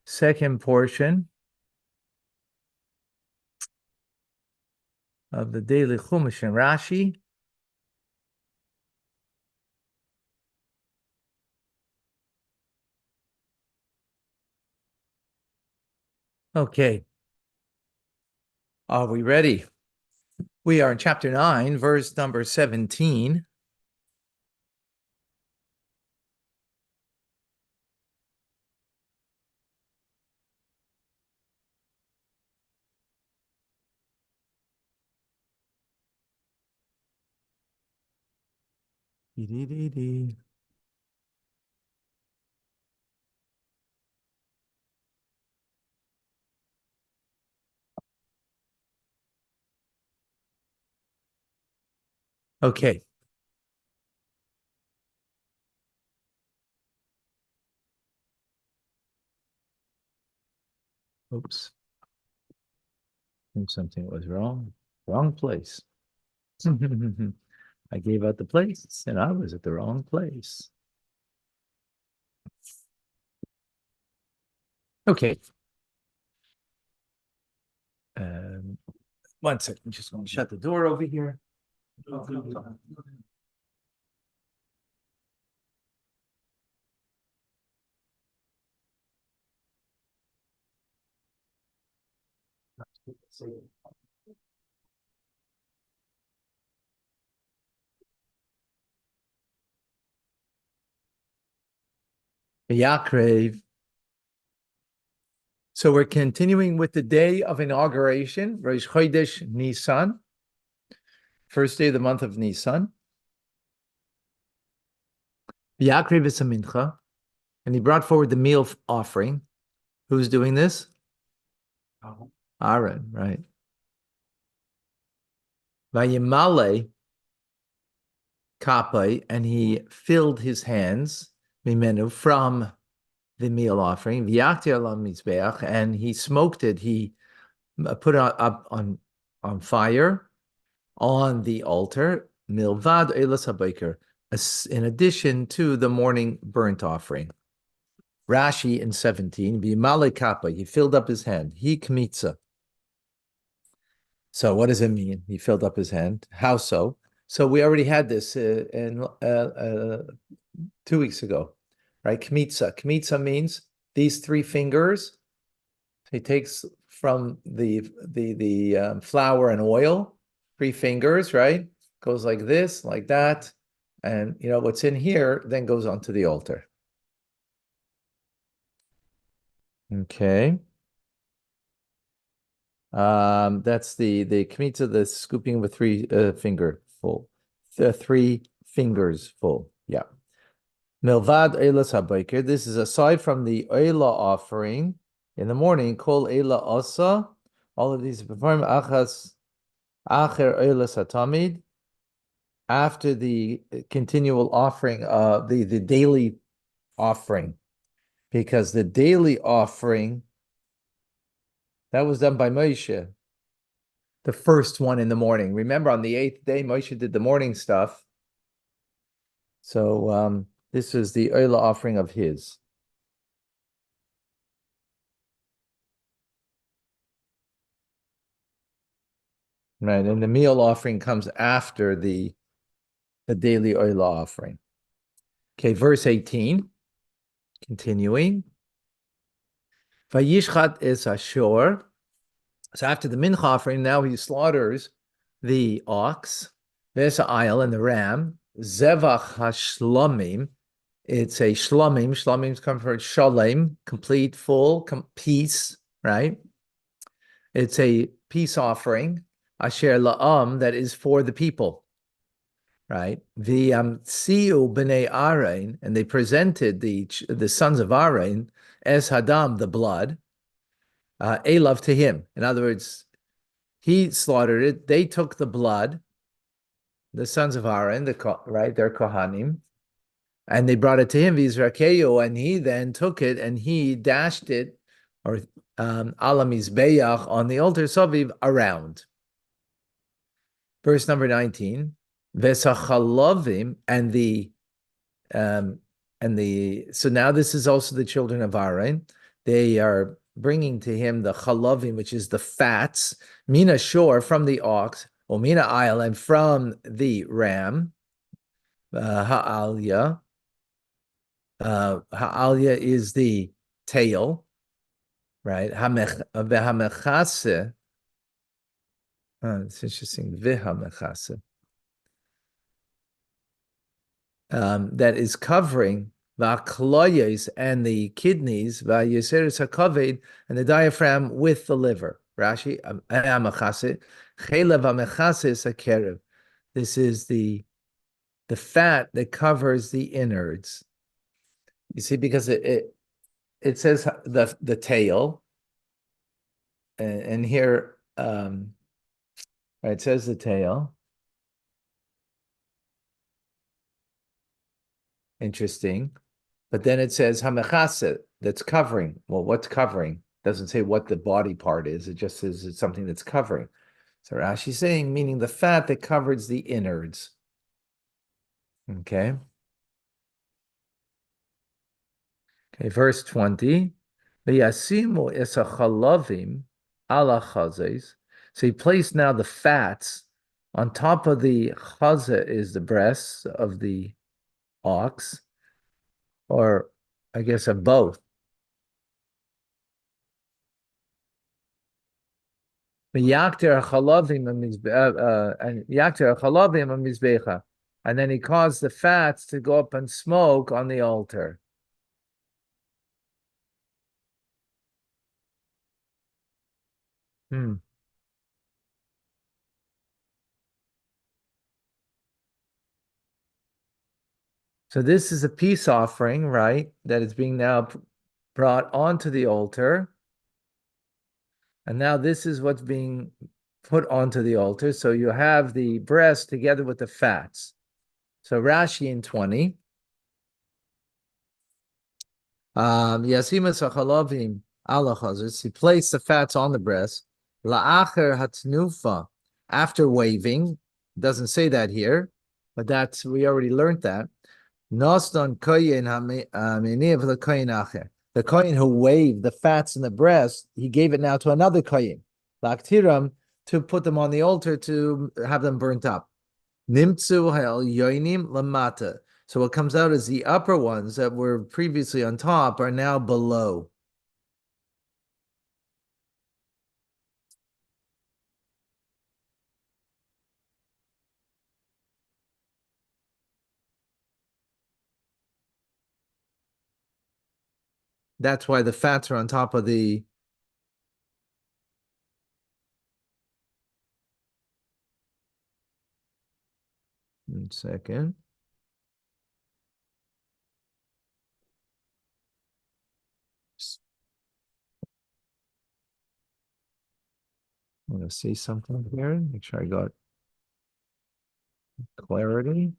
second portion of the daily Chumash and Rashi. Okay. Are we ready? We are in chapter 9, verse number 17. Okay. Oops. Something was wrong. Wrong place. I gave out the place and I was at the wrong place. Okay. One second. I'm just going to shut the door over here. Yaakov. So we're continuing with the day of inauguration, Rosh Chodesh Nisan, first day of the month of Nisan. Yaakov is a mincha, and he brought forward the meal offering. Who's doing this? Aaron, right? Vayimale kapai, and he filled his hands, mimenu, from the meal offering, v'yachti alam mizbeach, and he smoked it. He put it up on fire on the altar, milvad elas habayker, in addition to the morning burnt offering. Rashi in 17, v'yimale kappa, he filled up his hand. He kmitza. So what does it mean? He filled up his hand. How so? So we already had this 2 weeks ago, right? Kmitza. Kmitza means these three fingers. He takes from the flour and oil, three fingers, right? Goes like this, like that, and what's in here then goes onto the altar. Okay. That's the kmitza, the scooping of a three finger full, the 3 fingers full. Yeah. Milvad Eilas habayker. This is aside from the Eila offering in the morning. Kol Eila Asa. All of these perform achas acher Eilas hatamid. After the continual offering, the daily offering, because the daily offering that was done by Moshe, the first one in the morning. Remember, on the 8th day, Moshe did the morning stuff. So this is the Eila offering of his. Right, and the meal offering comes after the daily oil offering. Okay, verse 18, continuing. Vayishchat is ashor. So after the mincha offering, now he slaughters the ox, there's the aisle and the ram, zevach hashlamim. It's a shlamim. Shlamim come from shalem, complete, full, peace, right? It's a peace offering, asher la'am, that is for the people. Right, the Siu b'nei Aaron, and they presented the sons of Aaron as Hadam, the blood, Elav, to him. In other words, he slaughtered it. They took the blood, the sons of Aaron, they're Kohanim, and they brought it to him, Vizrakeo, and he then took it and he dashed it, or ala mizbeach, on the altar, Saviv, around. Verse number 19. Vesachalavim, so now this is also the children of Aaron. they are bringing to him the chalavim, which is the fats, mina shore from the ox, or mina isle, and from the ram, ha'alya. Ha'alya is the tail, right? V'hamechase. It's interesting. V'hamechase. That is covering the and the kidneys, v'yeseres hakaved, and the diaphragm with the liver. Rashi, amachase, chelev amechase is a kerev. This is the fat that covers the innards. You see, because it says the tail, and here right, it says the tail. Interesting. But then it says hamechase, that's covering. Well, what's covering? Doesn't say what the body part is. It just says it's something that's covering. So Rashi's saying, meaning the fat that covers the innards. Okay. Okay, verse 20. V'yasimu esachalavim ala chazes. So he placed now the fats on top of the chaza is the breasts of the ox, or I guess of both. And then he caused the fats to go up and smoke on the altar. Hmm. So this is a peace offering, right? That is being now brought onto the altar. And now this is what's being put onto the altar. So you have the breast together with the fats. So Rashi in 20. Yasimas achalavim ala chazos. He placed the fats on the breast. La'acher hatnufa. After waving, doesn't say that here, but that's we already learned that. Noston koyin haminiv lekoyin acher. The koyin who waved the fats in the breast, he gave it now to another koyin, laktiram, to put them on the altar to have them burnt up. Nimtzu hel yoinim lamata. So what comes out is the upper ones that were previously on top are now below. That's why the fats are on top of the. One second. I'm going to see something here. Make sure I got clarity.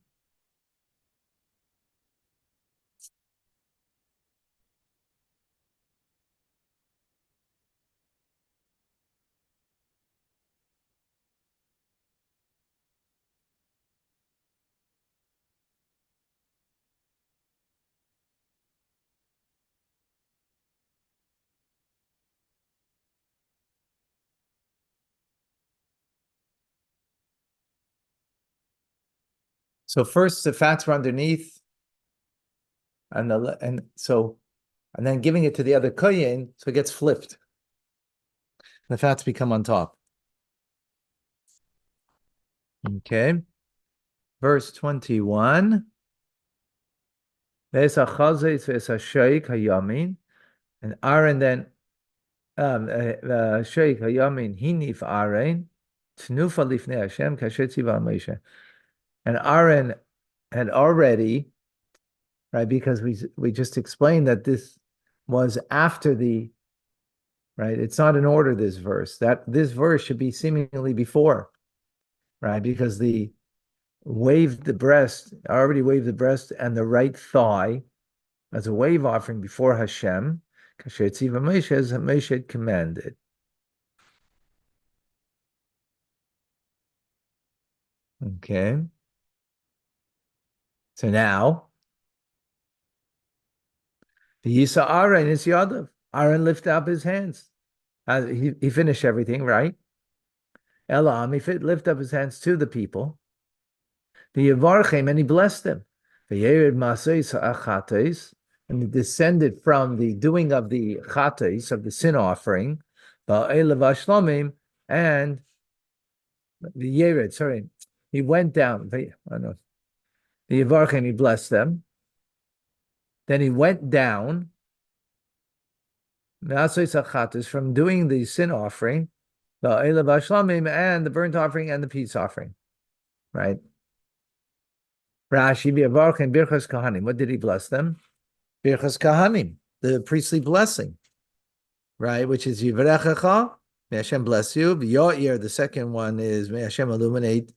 So first the fats were underneath, and then giving it to the other kohen, so it gets flipped. The fats become on top. Okay. Verse 21. And Aaron then Sheikh Hayamin Hinif Aaron Tnufa Lifnei Hashem Kasher Tziva Moshe. And Aaron had already, right, because we just explained that this was after the, right, it's not in order, this verse. That this verse should be seemingly before, right? Because the already waved the breast and the right thigh as a wave offering before Hashem, Kasher Tziva Moshe, as Moshe had commanded. Okay. So now, the Yisa Aaron is Yadav. Aaron lifted up his hands. He finished everything, right? Elam, he lifted up his hands to the people. The Yevarchem, and he blessed them. The Yered Maseis Achates, and he descended from the doing of the chates, of the sin offering, Ba'elev Shlomim, and the Yered, sorry, he went down. The Yevarchem, he blessed them. Then he went down, Maseis Achates, from doing the sin offering, Ba'elev Shlomim, and the burnt offering and the peace offering, right? Rashi, V'yavarchem Birchas Kahanim. What did he bless them? Birchas Kahanim, the priestly blessing, right? Which is Yivrechecha, may Hashem bless you. V'yo'ir, the second one is may Hashem illuminate,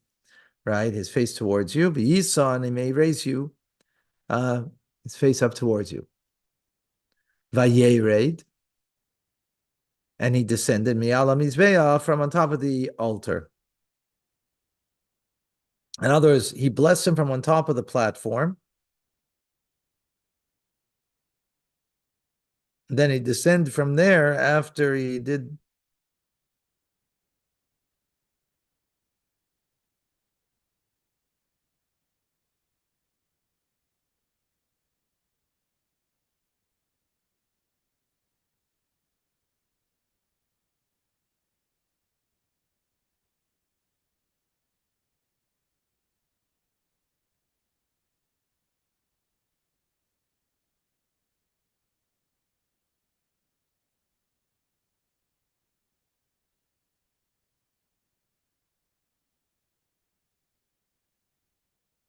right, his face towards you. V'yisan, he may raise you, his face up towards you. Vayered, and he descended Mi'ala Mizbeah, from on top of the altar. In other words, he blessed him from on top of the platform. Then he descended from there after he did.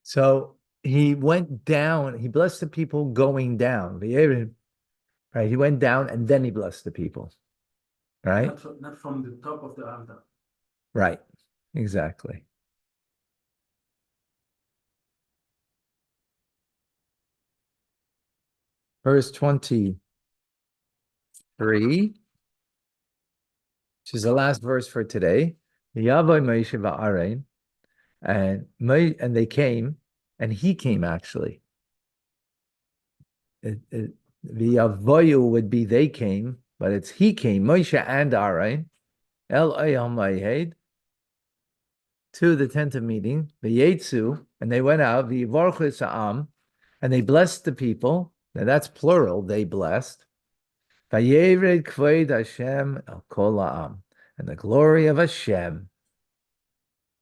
So he went down, he blessed the people going down. Right? He went down and then he blessed the people. Right? Not from the top of the altar. Right. Exactly. Verse 23, which is the last verse for today. Yavoy Moshe va'Aaron, and they came, and he came actually. The Yavoyu would be they came, but it's he came, Moshe and Aaron, El Ayam Mayhed, to the tent of meeting, the Yetsu, and they went out, the Yivarchu Sa'am, and they blessed the people. Now that's plural, they blessed. Vayered Kvod Hashem El Kol Ha'am, and the glory of Hashem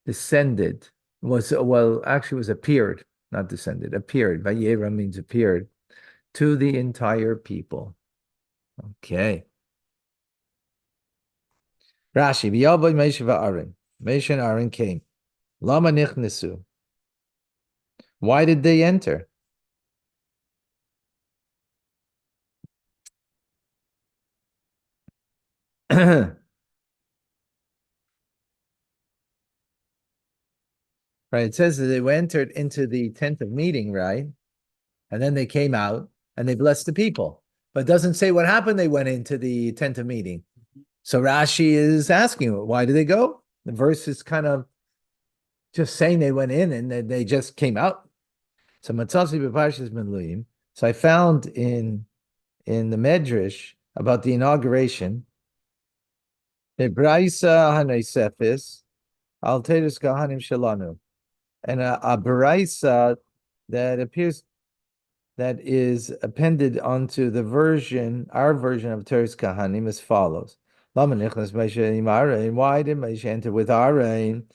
descended, was appeared, not descended, appeared. Vayera means appeared to the entire people. Okay. Rashi, V'yavoy Moshe va'Aaron. Moshe and Aaron came. Lama nichnesu. Why did they enter? Right, it says that they entered into the tent of meeting, right? And then they came out and they blessed the people. But it doesn't say what happened. They went into the tent of meeting. So Rashi is asking, why did they go? The verse is kind of just saying they went in and they just came out. So Matzasi b'Parshas Miluim. So I found in the Medrash about the inauguration, the Braisa Hanesefis, Alterus Kahanim Shalanu, and a Braisa that appears, that is appended onto the version, our version of Teres Kahanim, as follows. Why did Moshe enter with Aaron?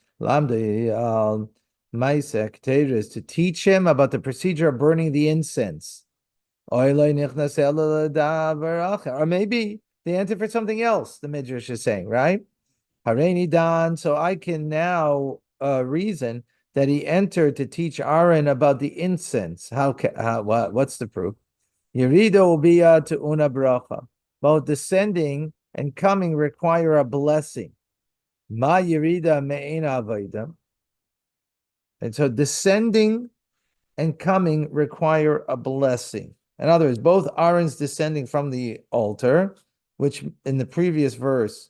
Teres, to teach him about the procedure of burning the incense. Or maybe they entered for something else, the Midrash is saying, right? Hareini Dan, so I can now reason that he entered to teach Aaron about the incense. What's the proof? Yerida will be to una bracha. Both descending and coming require a blessing. Ma yerida me'ena avodah. And so descending and coming require a blessing. In other words, both Aaron's descending from the altar, which in the previous verse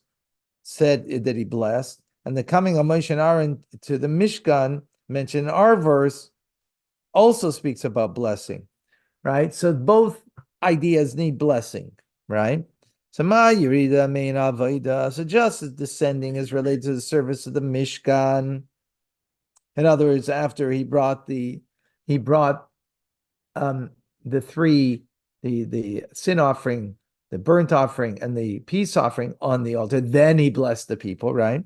said that he blessed, and the coming of Moshe and Aaron to the Mishkan, mentioned in our verse, also speaks about blessing, right? So both ideas need blessing, right? So Ma Yerida Mein Avoda. So just as descending is related to the service of the Mishkan. In other words, after he brought the three, the sin offering, the burnt offering, and the peace offering on the altar, then he blessed the people, right?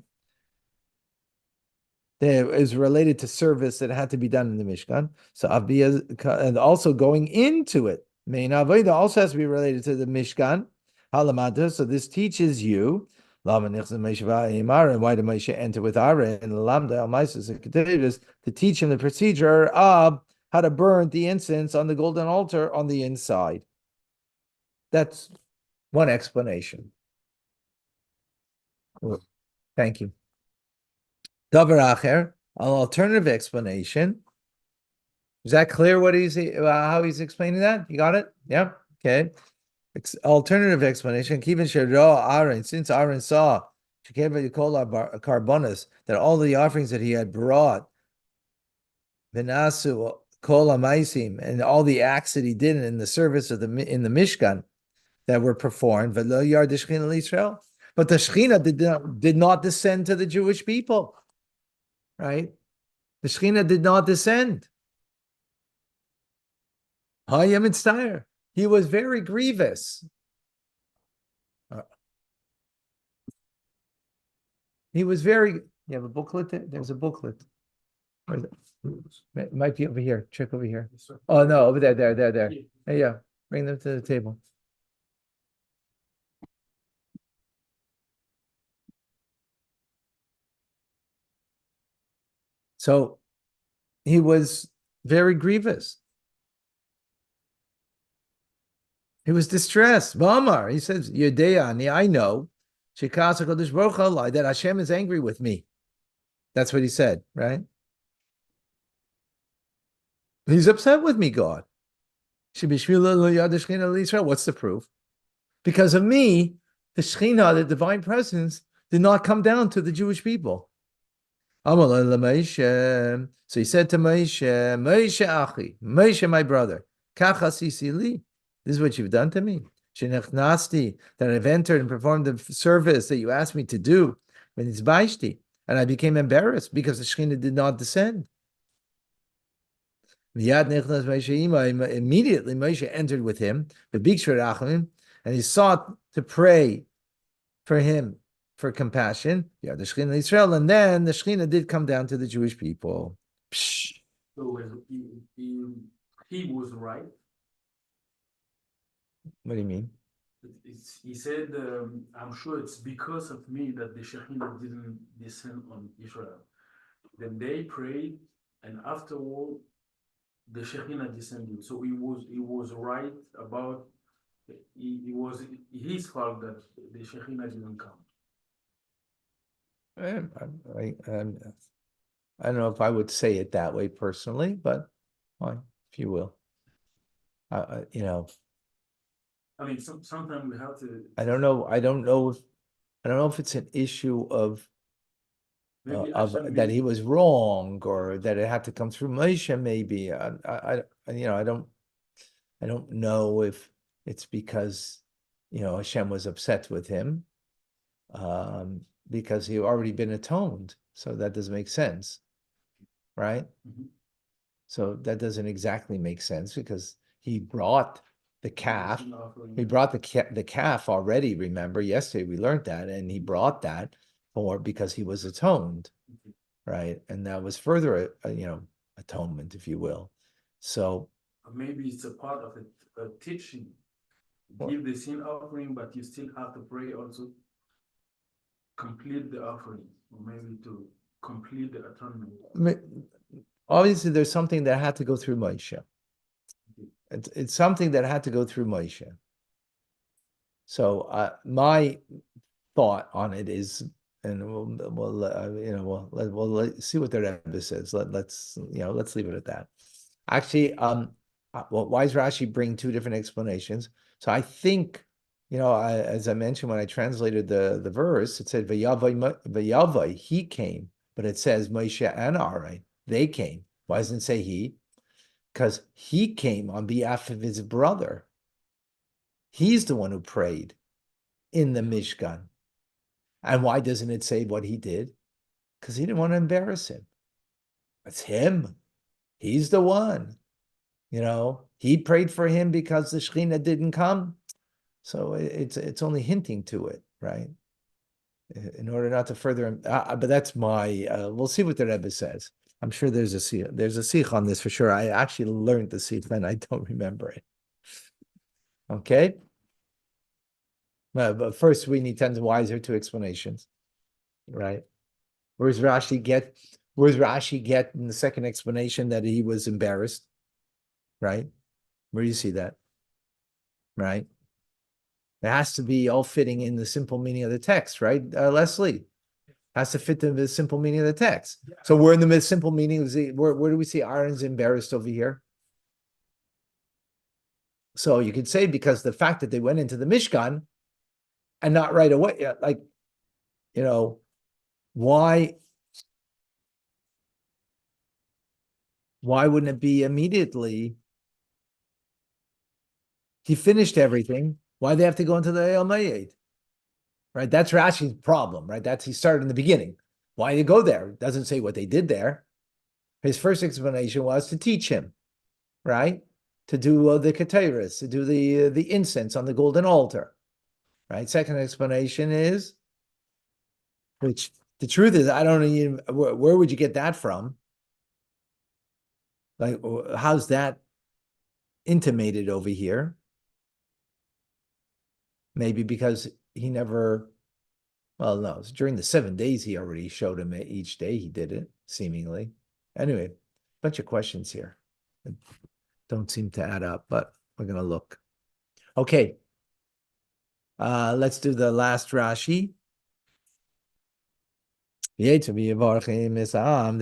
It is related to service that had to be done in the Mishkan. So Aviyah, and also going into it, Mein Avodah also has to be related to the Mishkan. Halamata. So this teaches you. And why did Moshe enter with Aaron and Lamda al to teach him the procedure of how to burn the incense on the golden altar on the inside. That's one explanation. Thank you. Davar acher, an alternative explanation. Is that clear what how he's explaining that? You got it? Yeah. Okay. Alternative explanation. Aaron, since Aaron saw carbonas, that all the offerings that he had brought, Vinasu kol amaisim, and all the acts that he did in the service of in the Mishkan that were performed, v'lo yard the Shechina l'Yisrael. But the Shechina did not descend to the Jewish people, right? The Shechina did not descend. Hayam Mitztayer. He was very grievous. He was very. You have a booklet there? There's a booklet. It might be over here. Check over here. Oh no, over there, there. Hey, yeah, bring them to the table. So he was very grievous. He was distressed. V'amar, he says, Yedei I know that Hashem is angry with me. That's what he said, right? He's upset with me, God. What's the proof? Because of me, the Shekhinah, the divine presence, did not come down to the Jewish people. So he said to Moshe, Moshe Achi, Moshe my brother, Kachasisi, this is what you've done to me. Shenechnasti, that I've entered and performed the service that you asked me to do, when it's Baishti, and I became embarrassed because the Shekhinah did not descend. Immediately Moshe entered with him, and he sought to pray for him for compassion. Yeah, the Shekhinah Israel, and then the Shekhinah did come down to the Jewish people. Psh. So he was right. What do you mean? He said, I'm sure it's because of me that the Shekhinah didn't descend on Israel. Then they prayed, and afterward, the Shekhinah descended. So he was right about it was his fault that the Shekhinah didn't come. I don't know if I would say it that way personally, but fine, if you will. You know. I mean, sometimes we have to. I don't know if it's an issue of that he was wrong or that it had to come through Moshe. Maybe I don't know if it's because Hashem was upset with him because he already been atoned, so that doesn't make sense, right? Mm-hmm. So that doesn't exactly make sense because he brought the calf. He brought the calf already. Remember, yesterday we learned that, and he brought that because he was atoned, right? And that was further, atonement, if you will. So maybe it's a part of a teaching. Give the sin offering, but you still have to pray also. Complete the offering, or maybe to complete the atonement. Obviously, there's something that had to go through Moshe. It's something that had to go through Moshe. So my thought on it is, and we'll see what the Rebbe says. Let's leave it at that. Actually, why is Rashi bring two different explanations? So I think, as I mentioned when I translated the verse, it said Vayavai, he came, but it says Moshe and Aaron, they came. Why doesn't it say he? Because he came on behalf of his brother. He's the one who prayed. in the Mishkan. And why doesn't it say what he did? Because he didn't want to embarrass him. It's him. He's the one. He prayed for him because the Shekhinah didn't come. So it's only hinting to it, right? In order not to further, but that's my. We'll see what the Rebbe says. I'm sure there's a sikh on this for sure. I actually learned the sikh, and I don't remember it. Okay, but first we need 10 wiser two explanations, right? Where's Rashi get? Where's Rashi get in the second explanation that he was embarrassed, right? Where do you see that, right? It has to be all fitting in the simple meaning of the text, right, Leslie? Has to fit the simple meaning of the text. So we're in the simple meaning. Where do we see Aaron's embarrassed over here? So you could say because the fact that they went into the Mishkan and not right away, like, why wouldn't it be immediately? He finished everything. Why do they have to go into the El Mayed? Right? That's Rashi's problem, right? He started in the beginning. Why did he go there? It doesn't say what they did there. His first explanation was to teach him, right? To do the keteris, to do the incense on the golden altar, right? Second explanation is, which the truth is, I don't even, where would you get that from? Like, how's that intimated over here? Maybe because he never, well, no, it's during the 7 days he already showed him it. Each day he did it, seemingly. Anyway, bunch of questions here that don't seem to add up, but we're going to look. Okay. Let's do the last Rashi. They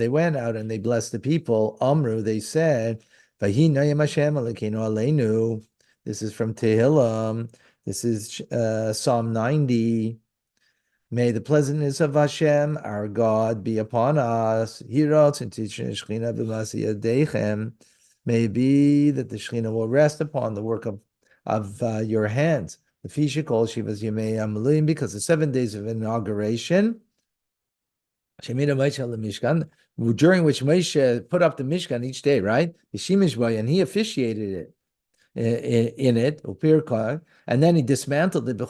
went out and they blessed the people. Amru, they said, this is from Tehillim. This is Psalm 90. May the pleasantness of Hashem, our God, be upon us. May be that the Shekhinah will rest upon the work of your hands. The Fisha calls Shivas Yemei Amalim because the 7 days of inauguration, during which Moshe put up the Mishkan each day, right? And he officiated it in it, and then he dismantled it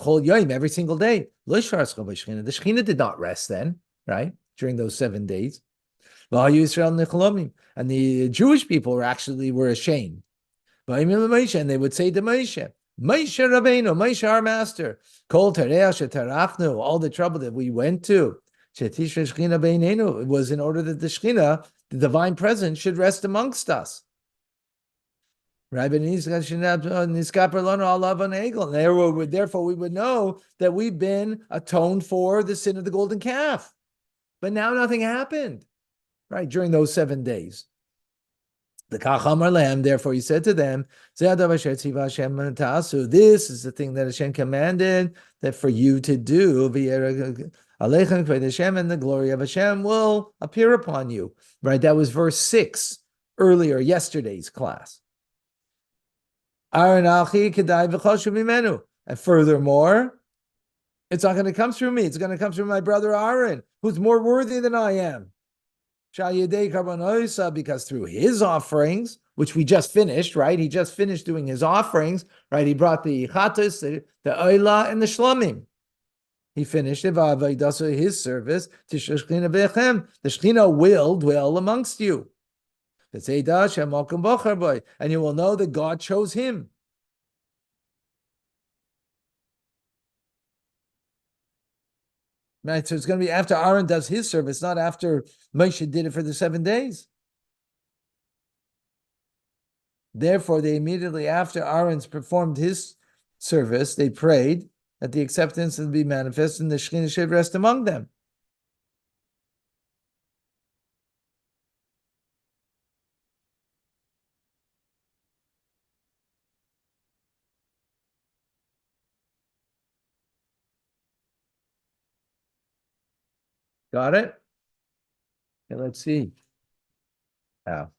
every single day. The Shekhinah did not rest then, right? During those 7 days. And the Jewish people were ashamed. And they would say to Moshe, Moshe Rabbeinu, Moshe our master, all the trouble that we went to, it was in order that the Shekhinah, the divine presence, should rest amongst us. Right, therefore we would know that we've been atoned for the sin of the golden calf. But now nothing happened, right, during those 7 days. The Kachamar Lam, therefore he said to them, this is the thing that Hashem commanded that for you to do, and the glory of Hashem will appear upon you. Right, that was verse 6 earlier, yesterday's class. And furthermore, it's not going to come through me. It's going to come through my brother Aaron, who's more worthy than I am. Because through his offerings, which we just finished, right? He just finished doing his offerings, right? He brought the chatas, the oila, and the shlamim. He finished his service to Shekhinah Bechem. The Shekhinah will dwell amongst you. And you will know that God chose him. Right, so it's going to be after Aaron does his service, not after Moshe did it for the 7 days. Therefore, they immediately after Aaron's performed his service, they prayed that the acceptance would be manifest and the Shekhinah should rest among them. Got it? Okay, let's see. How?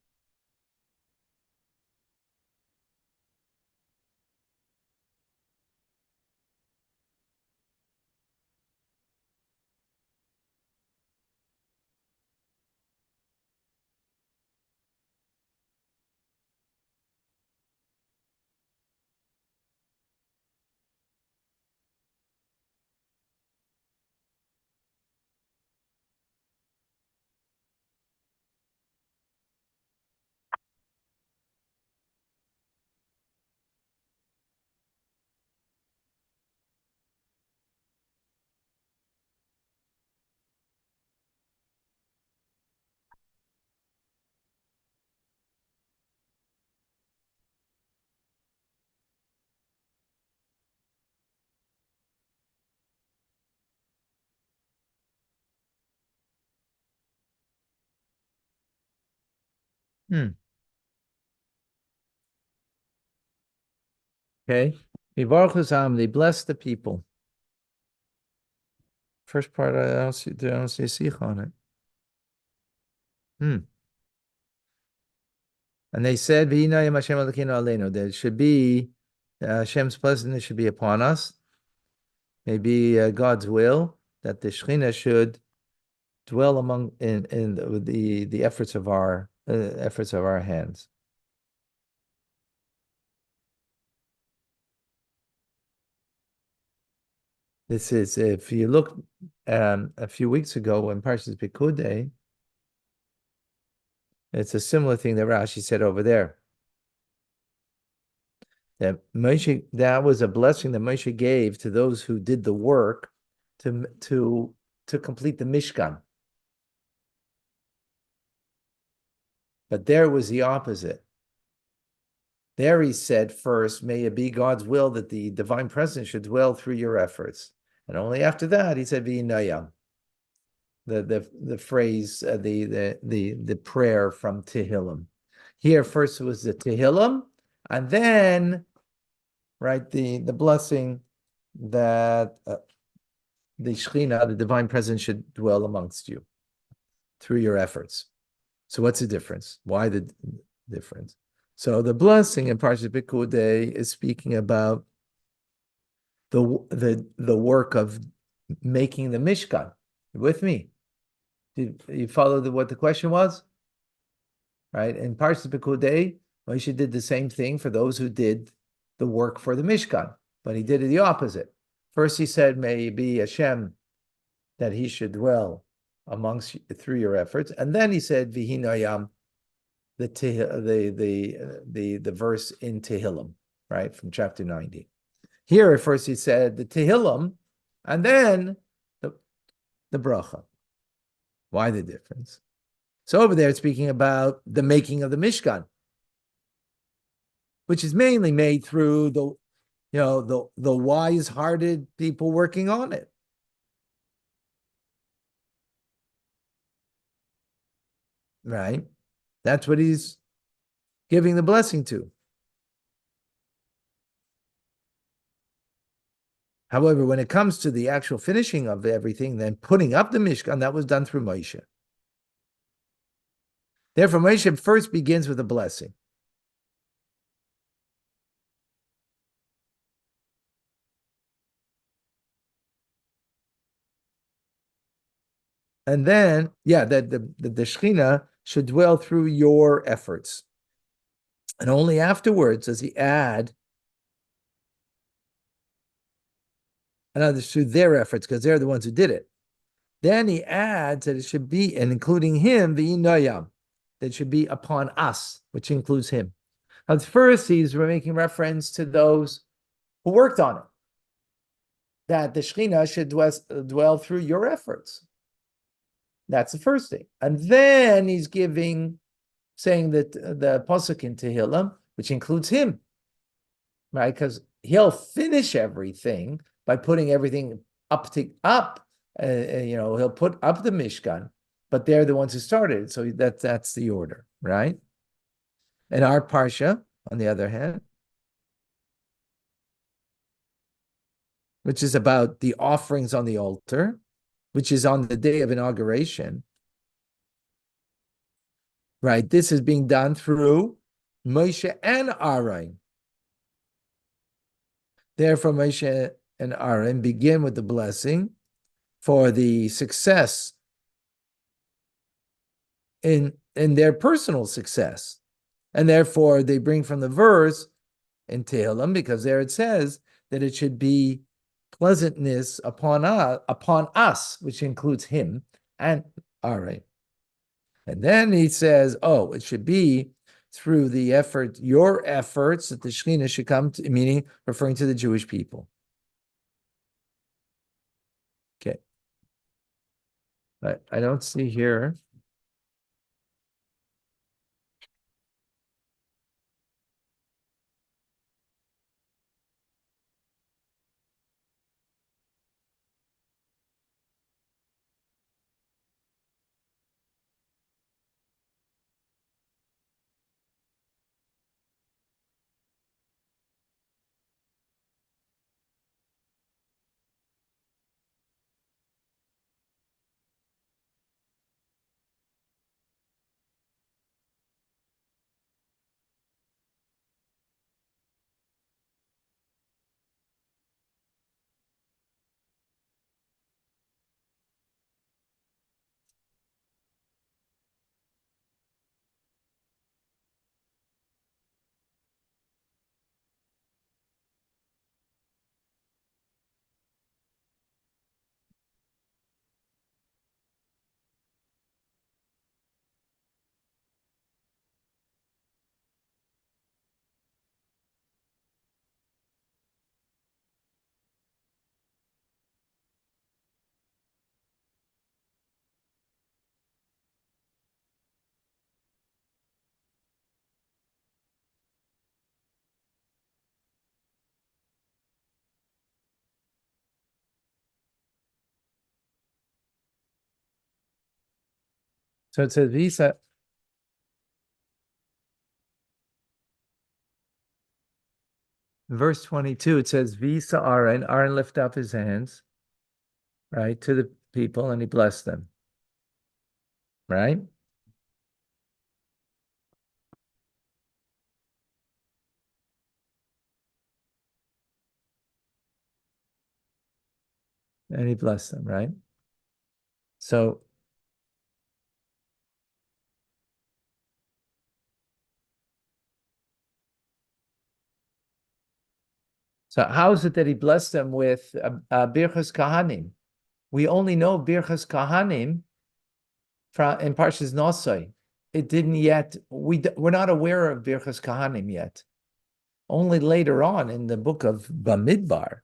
Hmm. Okay. They bless the people. First part, I don't see a sikh on it. Hmm. And they said, "V'hinayim Hashem Elokeinu aleinu." There should be Hashem's blessing should be upon us. Maybe God's will that the Shekhinah should dwell among in the efforts of our hands. This is if you look a few weeks ago when Parshas Pekudei, it's a similar thing that Rashi said over there. That Moshe, that was a blessing that Moshe gave to those who did the work to complete the Mishkan. But there was the opposite. There he said first, may it be God's will that the divine presence should dwell through your efforts. And only after that, he said, V'hinayam. The phrase, the prayer from Tehillim. Here first was the Tehillim, and then, right, the blessing that the Shekhinah, the divine presence, should dwell amongst you through your efforts. So what's the difference? Why the difference? So the blessing in Parashat Pekudei is speaking about the work of making the Mishkan. You with me? Did you follow what the question was? Right? In Parashat Pekudei, Moshe did the same thing for those who did the work for the Mishkan, but he did it the opposite. First, he said, "May it be Hashem that He should dwell amongst you through your efforts," and then he said, "V'hinayam," the verse in Tehillim, right, from chapter 90. Here, at first, he said the Tehillim, and then the bracha. Why the difference? So over there, it's speaking about the making of the Mishkan, which is mainly made through the wise-hearted people working on it. Right? That's what he's giving the blessing to. However, when it comes to the actual finishing of everything, then putting up the Mishkan, that was done through Moshe. Therefore, Moshe first begins with a blessing. And then, that the Shekhinah should dwell through your efforts. And only afterwards does he add, and others through their efforts, because they're the ones who did it. Then he adds that it should be, and including him, the Inayam, that should be upon us, which includes him. At first, he's making reference to those who worked on it, that the Shekhinah should dwell through your efforts. That's the first thing. And then he's saying that the Pasuk in Tehillim, which includes him, right? Because he'll finish everything by putting everything up. He'll put up the Mishkan, but they're the ones who started. So that's the order, right? And our Parsha, on the other hand, which is about the offerings on the altar, which is on the day of inauguration, right? This is being done through Moshe and Aaron. Therefore, Moshe and Aaron begin with the blessing for the success in their personal success. And therefore, they bring from the verse in Tehillim, because there it says that it should be pleasantness upon us, which includes him and Aaron. And then he says, it should be through your efforts, that the Shekhinah should come to, meaning referring to the Jewish people. Okay. But I don't see here. So it says Visa. Verse 22, it says, Visa Aaron. Aaron lifted up his hands, right, to the people and he blessed them, right? And he blessed them, right? So, so how is it that he blessed them with Birchas Kahanim? We only know Birchas Kahanim from in Parshas Nosai. It didn't yet. We're not aware of Birchas Kahanim yet. Only later on in the book of Bamidbar,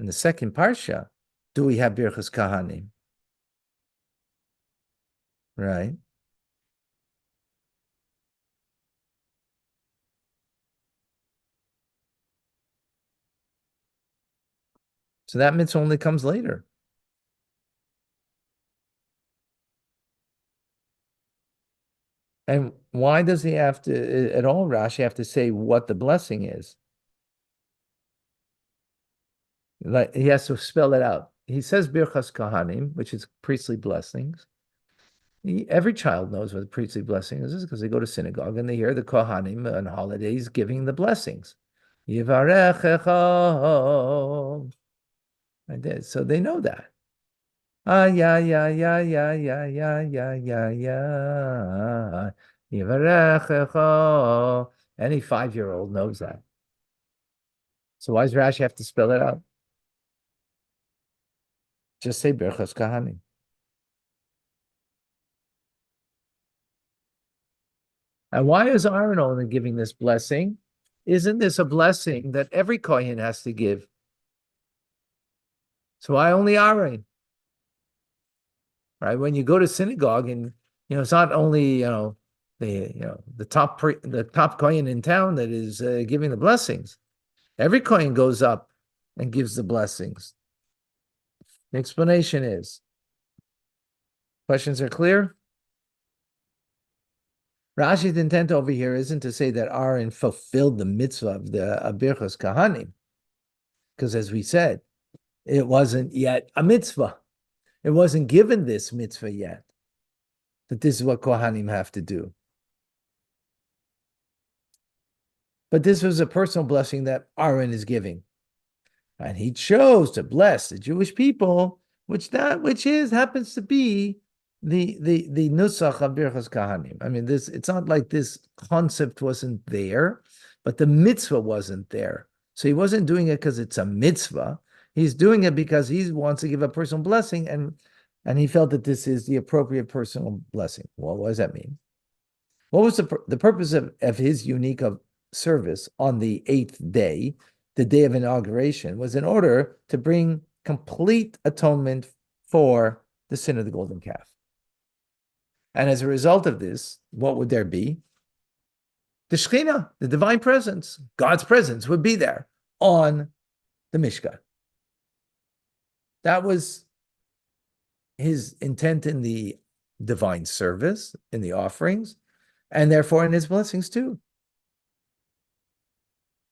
in the second parsha, do we have Birchas Kahanim, right? So that mitzvah only comes later. And why does he have to, at all, Rashi, have to say what the blessing is? Like he has to spell it out. He says Birchas Kahanim, which is priestly blessings. Every child knows what a priestly blessing is because they go to synagogue and they hear the Kohanim on holidays giving the blessings. Yivarechecha. So they know that. Ah, yeah, yeah, yeah, yeah, yeah, yeah, yeah, yeah, yeah. Yivarechecha. Any 5-year-old knows that. So why does Rashi have to spell it out? Just say Birchas Kahanim. And why is Aaron only giving this blessing? Isn't this a blessing that every Kohen has to give? So why only Aaron? Right? When you go to synagogue and it's not only the top Kohen in town that is giving the blessings. Every Kohen goes up and gives the blessings. The explanation is, questions are clear? Rashi's intent over here isn't to say that Aaron fulfilled the mitzvah of the Birchas Kahanim, because as we said, it wasn't yet a mitzvah. It wasn't given this mitzvah yet, that this is what Kohanim have to do. But this was a personal blessing that Aaron is giving. And he chose to bless the Jewish people, which happens to be the nusach of Birchas Kahanim. I mean, it's not like this concept wasn't there, but the mitzvah wasn't there. So he wasn't doing it because it's a mitzvah. He's doing it because he wants to give a personal blessing, and he felt that this is the appropriate personal blessing. Well, what does that mean? What was the purpose of his unique service on the 8th day, the day of inauguration, was in order to bring complete atonement for the sin of the golden calf. And as a result of this, what would there be? The Shekhinah, the divine presence, God's presence would be there on the Mishkan. That was his intent in the divine service, in the offerings, and therefore in his blessings too.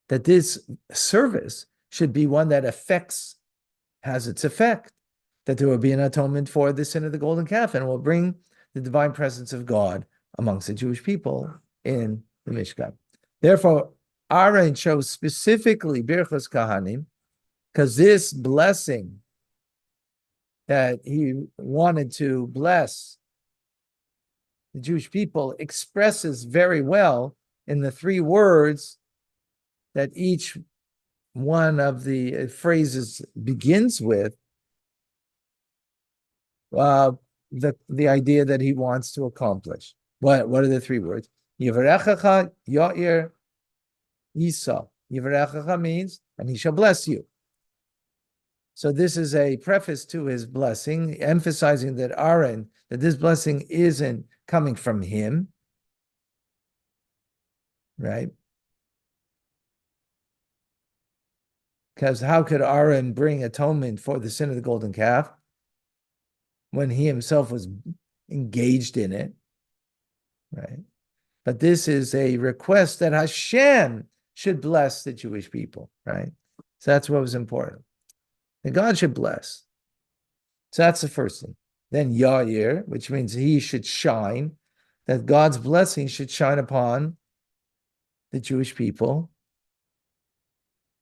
That this service should be one that has its effect, that there will be an atonement for the sin of the golden calf and will bring the divine presence of God amongst the Jewish people in the Mishkan. Therefore, Aaron chose specifically Birchas Kahanim because this blessing that he wanted to bless the Jewish people expresses very well in the 3 words that each one of the phrases begins with, the idea that he wants to accomplish. What are the 3 words? Yivarechecha Yair Yisa. Yivarechecha means, and he shall bless you. So this is a preface to his blessing, emphasizing that this blessing isn't coming from him, right? Because how could Aaron bring atonement for the sin of the golden calf when he himself was engaged in it, right? But this is a request that Hashem should bless the Jewish people, right? So that's what was important. That God should bless. So that's the first thing. Then Yair, which means he should shine, that God's blessing should shine upon the Jewish people,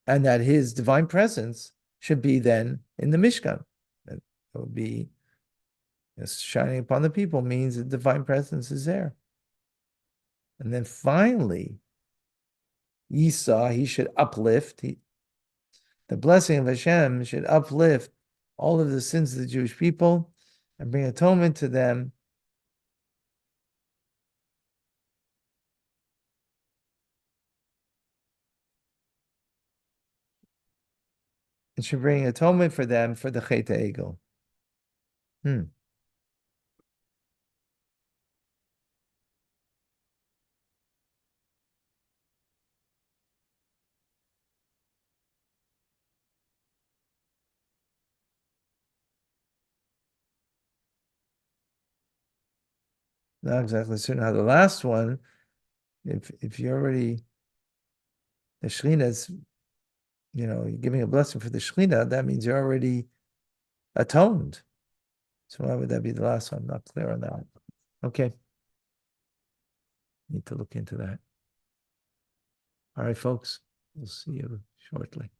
and that his divine presence should be then in the Mishkan. That would be shining upon the people means the divine presence is there. And then finally, Esau, he should uplift. The blessing of Hashem should uplift all of the sins of the Jewish people and bring atonement to them. It should bring atonement for them for the Chet Egel. Not exactly certain how the last one, if you're already, the Shekhinah's, you're giving a blessing for the Shekhinah, that means you're already atoned. So why would that be the last one? I'm not clear on that. Okay. Need to look into that. All right, folks. We'll see you shortly.